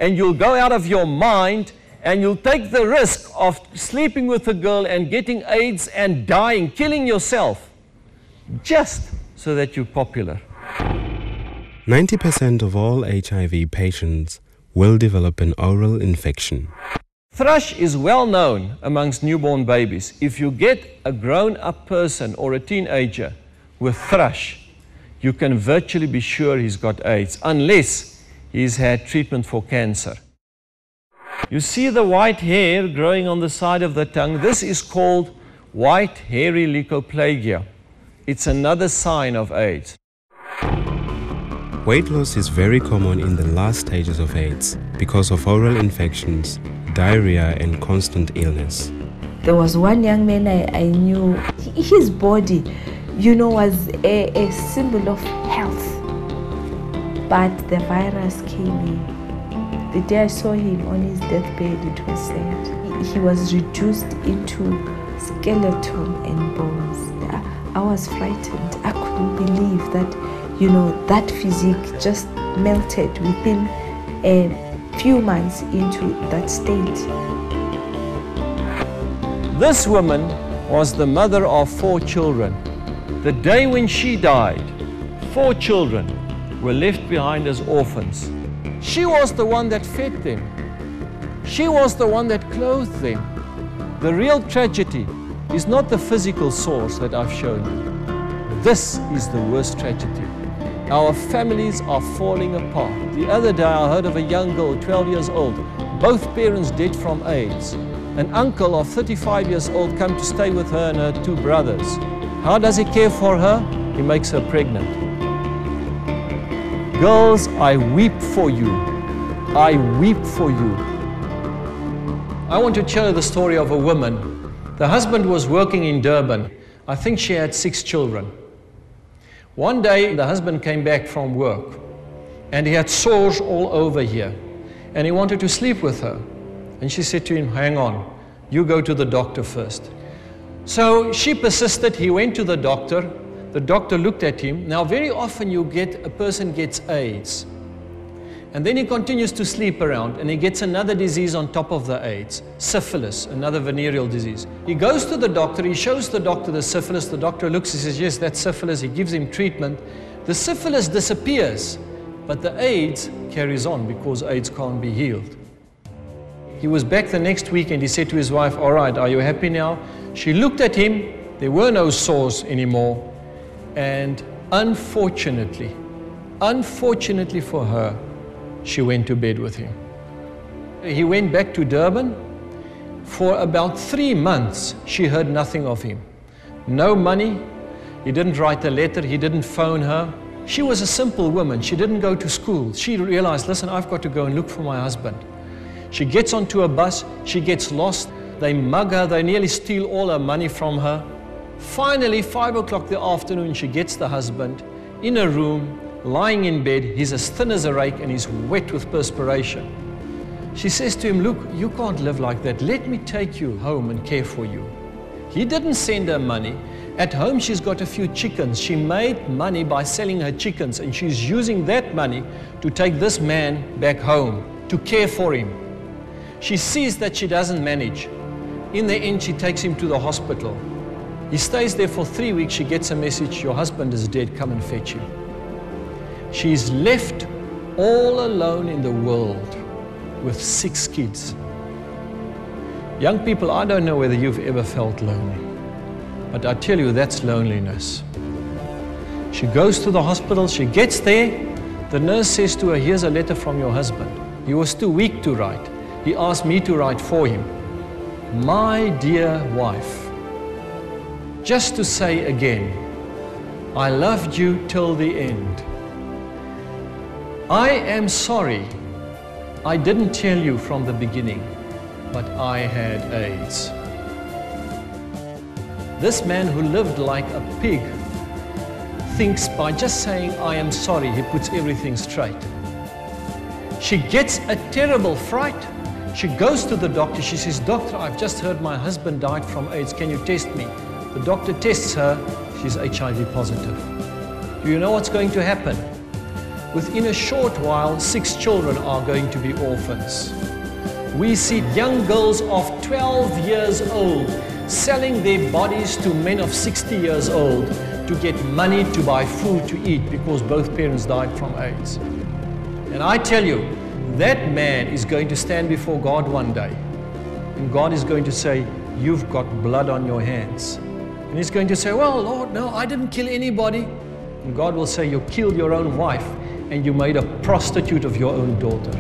and you'll go out of your mind and you'll take the risk of sleeping with a girl and getting AIDS and dying, killing yourself, just so that you're popular. 90% of all HIV patients will develop an oral infection. Thrush is well known amongst newborn babies. If you get a grown-up person or a teenager with thrush, you can virtually be sure he's got AIDS, unless he's had treatment for cancer. You see the white hair growing on the side of the tongue. This is called white hairy leukoplakia. It's another sign of AIDS. Weight loss is very common in the last stages of AIDS because of oral infections, diarrhea, and constant illness. There was one young man I knew, his body, was a symbol of health. But the virus came in. The day I saw him on his deathbed, it was sad. He was reduced into skeleton and bones. I was frightened. I couldn't believe that, that physique just melted within a few months into that state. This woman was the mother of 4 children. The day when she died, 4 children were left behind as orphans. She was the one that fed them. She was the one that clothed them. The real tragedy is not the physical source that I've shown you. This is the worst tragedy. Our families are falling apart. The other day I heard of a young girl, 12 years old, both parents dead from AIDS. An uncle of 35 years old come to stay with her and her 2 brothers. How does he care for her? He makes her pregnant. Girls, I weep for you. I weep for you. I want to tell you the story of a woman. The husband was working in Durban. I think she had 6 children. One day, the husband came back from work, and he had sores all over here, and he wanted to sleep with her. And she said to him, hang on, you go to the doctor first. So she persisted. He went to the doctor. The doctor looked at him. Now, very often a person gets AIDS, and then he continues to sleep around, and he gets another disease on top of the AIDS, syphilis, another venereal disease. He goes to the doctor, he shows the doctor the syphilis, the doctor looks, he says, yes, that's syphilis, he gives him treatment. The syphilis disappears, but the AIDS carries on because AIDS can't be healed. He was back the next week and he said to his wife, all right, are you happy now? She looked at him, there were no sores anymore, and unfortunately for her, she went to bed with him. He went back to Durban. For about 3 months, she heard nothing of him. No money, he didn't write a letter, he didn't phone her. She was a simple woman, she didn't go to school. She realized, listen, I've got to go and look for my husband. She gets onto a bus, she gets lost, they mug her, they nearly steal all her money from her. Finally, 5 o'clock the afternoon, she gets the husband in a room, lying in bed. He's as thin as a rake and he's wet with perspiration. She says to him, look, you can't live like that. Let me take you home and care for you. He didn't send her money. At home, she's got a few chickens. She made money by selling her chickens, and she's using that money to take this man back home, to care for him. She sees that she doesn't manage. In the end, she takes him to the hospital. He stays there for 3 weeks. She gets a message, your husband is dead, come and fetch him. She's left all alone in the world with 6 kids. Young people, I don't know whether you've ever felt lonely, but I tell you, that's loneliness. She goes to the hospital, she gets there, the nurse says to her, here's a letter from your husband. He was too weak to write. He asked me to write for him. My dear wife, just to say again, I loved you till the end. I am sorry I didn't tell you from the beginning, but I had AIDS. This man who lived like a pig thinks by just saying I am sorry, he puts everything straight. She gets a terrible fright. She goes to the doctor. She says, doctor, I've just heard my husband died from AIDS. Can you test me? The doctor tests her. She's HIV positive. Do you know what's going to happen? within a short while, 6 children are going to be orphans. We see young girls of 12 years old selling their bodies to men of 60 years old to get money to buy food to eat because both parents died from AIDS. And I tell you, that man is going to stand before God one day. And God is going to say, you've got blood on your hands. And he's going to say, well, Lord, no, I didn't kill anybody. And God will say, you killed your own wife and you made a prostitute of your own daughter.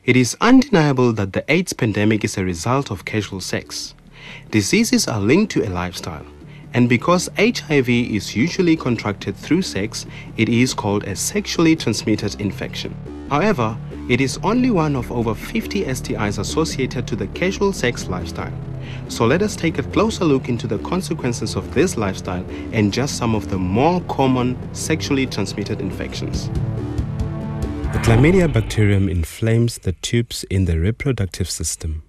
It is undeniable that the AIDS pandemic is a result of casual sex. Diseases are linked to a lifestyle, and because HIV is usually contracted through sex, it is called a sexually transmitted infection. However, it is only one of over 50 STIs associated to the casual sex lifestyle. So let us take a closer look into the consequences of this lifestyle and just some of the more common sexually transmitted infections. The chlamydia bacterium inflames the tubes in the reproductive system.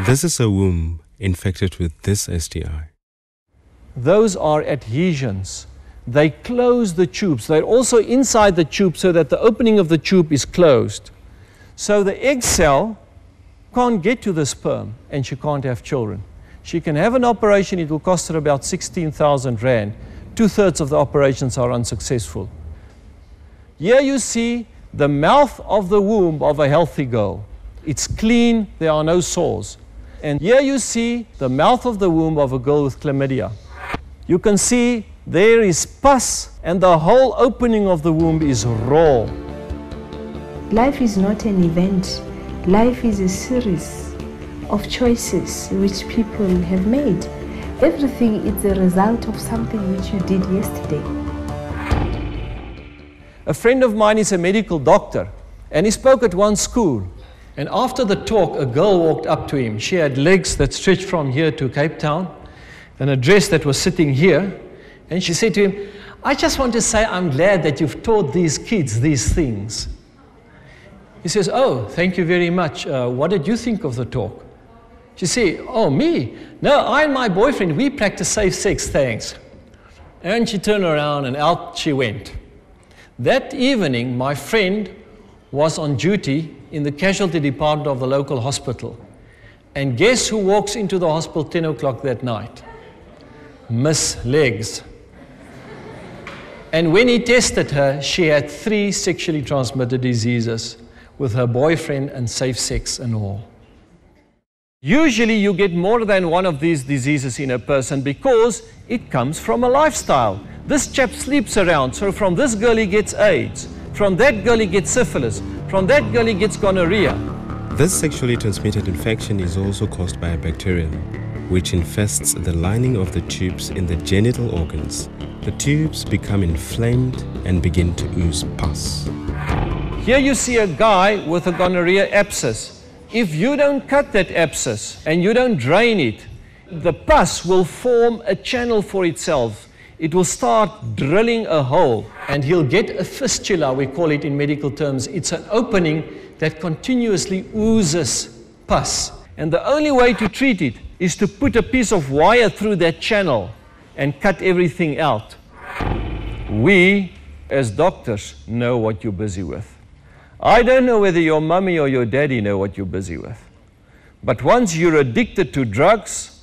This is a womb infected with this STI. Those are adhesions. They close the tubes. They're also inside the tube so that the opening of the tube is closed. So the egg cell can't get to the sperm and she can't have children. She can have an operation, it will cost her about 16,000 Rand. 2/3 of the operations are unsuccessful. Here you see the mouth of the womb of a healthy girl. It's clean, there are no sores. And here you see the mouth of the womb of a girl with chlamydia. You can see there is pus and the whole opening of the womb is raw. Life is not an event. Life is a series of choices which people have made. Everything is a result of something which you did yesterday. A friend of mine is a medical doctor and he spoke at one school. And after the talk, a girl walked up to him. She had legs that stretched from here to Cape Town and a dress that was sitting here. And she said to him, I just want to say I'm glad that you've taught these kids these things. He says, oh, thank you very much. What did you think of the talk? She said, oh, me? No, I and my boyfriend, we practice safe sex, thanks. And she turned around and out she went. That evening, my friend was on duty in the casualty department of the local hospital. And guess who walks into the hospital 10 o'clock that night? Miss Legs. And when he tested her, she had 3 sexually transmitted diseases with her boyfriend and safe sex and all. Usually you get more than one of these diseases in a person because it comes from a lifestyle. This chap sleeps around, so from this girl he gets AIDS, from that girl he gets syphilis, from that girl he gets gonorrhea. This sexually transmitted infection is also caused by a bacterium, which infests the lining of the tubes in the genital organs. The tubes become inflamed and begin to ooze pus. Here you see a guy with a gonorrhea abscess. If you don't cut that abscess and you don't drain it, the pus will form a channel for itself. It will start drilling a hole and he'll get a fistula, we call it in medical terms. It's an opening that continuously oozes pus. And the only way to treat it is to put a piece of wire through that channel and cut everything out. We, as doctors, know what you're busy with. I don't know whether your mommy or your daddy know what you're busy with. But once you're addicted to drugs,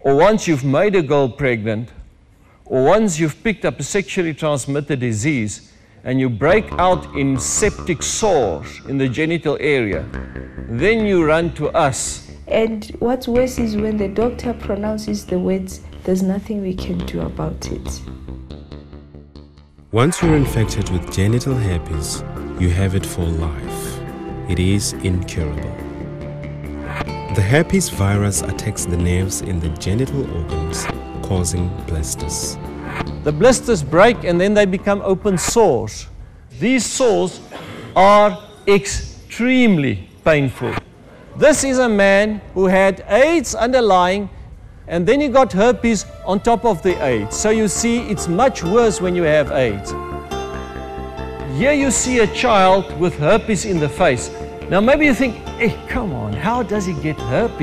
or once you've made a girl pregnant, or once you've picked up a sexually transmitted disease, and you break out in septic sores in the genital area, then you run to us. And what's worse is when the doctor pronounces the words, there's nothing we can do about it. Once you're infected with genital herpes, you have it for life. It is incurable. The herpes virus attacks the nerves in the genital organs, causing blisters. The blisters break and then they become open sores. These sores are extremely painful. This is a man who had AIDS underlying and then he got herpes on top of the AIDS. So you see, it's much worse when you have AIDS. Here you see a child with herpes in the face. Now maybe you think, hey, come on, how does he get herpes?